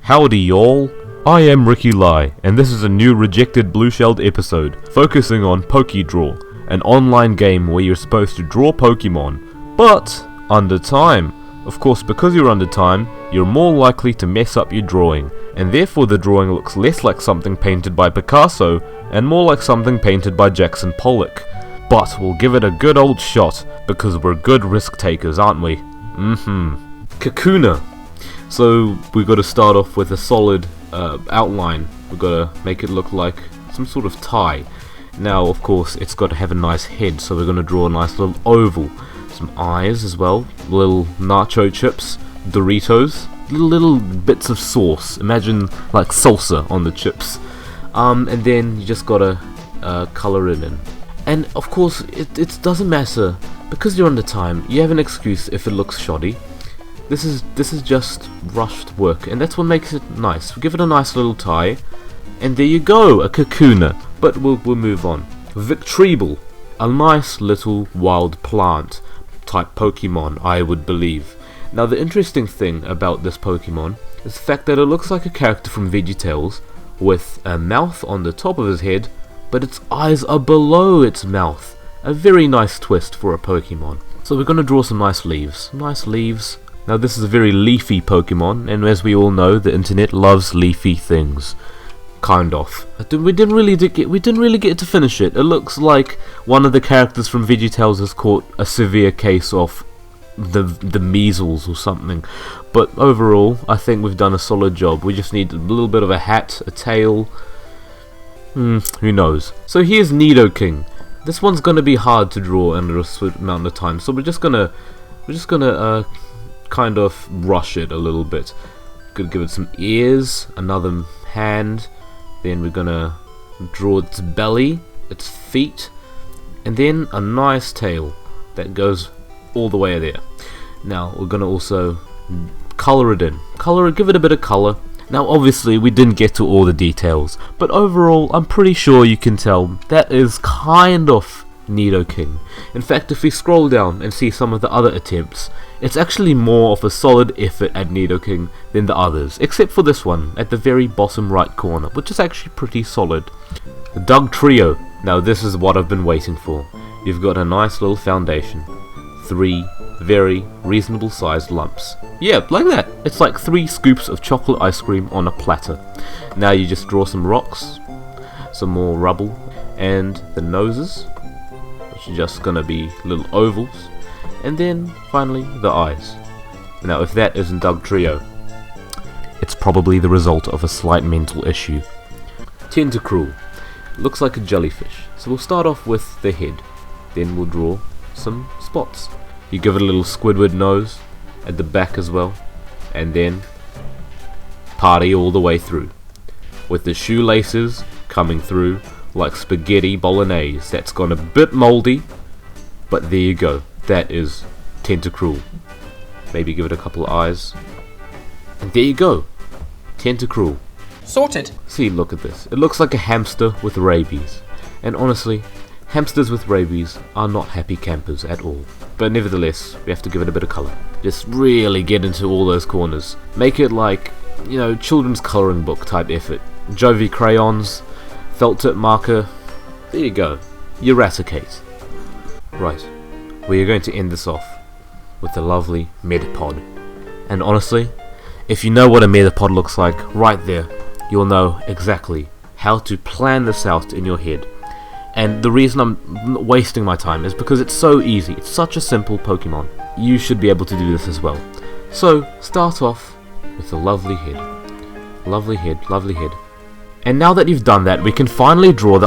Howdy y'all, I am Ricky Lai, and this is a new rejected blue-shelled episode focusing on PokéDraw, an online game where you're supposed to draw Pokemon, but under time. Of course, because you're under time, you're more likely to mess up your drawing, and therefore the drawing looks less like something painted by Picasso and more like something painted by Jackson Pollock. But we'll give it a good old shot, because we're good risk takers, aren't we? Kakuna. So we've got to start off with a solid outline. We've got to make it look like some sort of tie. Now, of course, it's got to have a nice head, so we're going to draw a nice little oval. Some eyes as well, little nacho chips, Doritos, little bits of sauce. Imagine like salsa on the chips. And then you just got to color it in. And of course, it doesn't matter, because you're under time. You have an excuse if it looks shoddy. This is just rushed work, and that's what makes it nice. We give it a nice little tie, and there you go, a Kakuna. But we'll move on. Victreebel, a nice little wild plant type Pokemon, I would believe. Now the interesting thing about this Pokemon is the fact that it looks like a character from VeggieTales with a mouth on the top of his head, but its eyes are below its mouth. A very nice twist for a Pokemon. So we're going to draw some nice leaves. Nice leaves. Now this is a very leafy Pokemon, and as we all know, the internet loves leafy things. Kind of. We didn't really get to finish it. It looks like one of the characters from VeggieTales has caught a severe case of the measles or something. But overall, I think we've done a solid job. We just need a little bit of a hat, a tail. Who knows? So here's Nidoking. This one's gonna be hard to draw under a certain amount of time. So we're just gonna kind of rush it a little bit. Gonna give it some ears, another hand, then we're gonna draw its belly, its feet, and then a nice tail that goes all the way there. Now we're gonna also color it in. Give it a bit of color. Now obviously we didn't get to all the details, but overall I'm pretty sure you can tell that is kind of Nidoking. In fact, if we scroll down and see some of the other attempts, it's actually more of a solid effort at Nidoking than the others, except for this one at the very bottom right corner, which is actually pretty solid. The Dugtrio. Now this is what I've been waiting for. You've got a nice little foundation. 3 very reasonable sized lumps. Yeah, like that. It's like 3 scoops of chocolate ice cream on a platter. Now you just draw some rocks, some more rubble, and the noses, which are just gonna be little ovals, and then finally the eyes. Now if that isn't Dugtrio, it's probably the result of a slight mental issue. Tentacruel. Looks like a jellyfish. So we'll start off with the head, then we'll draw some spots. You give it a little Squidward nose at the back as well, and then party all the way through, with the shoelaces coming through like spaghetti bolognese. That's gone a bit moldy, but there you go. That is Tentacruel. Maybe give it a couple of eyes, and there you go, Tentacruel. Sorted. See, look at this. It looks like a hamster with rabies, and honestly, hamsters with rabies are not happy campers at all. But nevertheless, we have to give it a bit of colour. Just really get into all those corners. Make it like, you know, children's colouring book type effort. Jovi crayons, felt tip marker. There you go. Your Raticate. Right. We are going to end this off with the lovely Metapod. And honestly, if you know what a Metapod looks like, right there, you'll know exactly how to plan this out in your head. And the reason I'm wasting my time is because it's so easy. It's such a simple Pokemon. You should be able to do this as well. So, start off with a lovely head. Lovely head, lovely head. And now that you've done that, we can finally draw the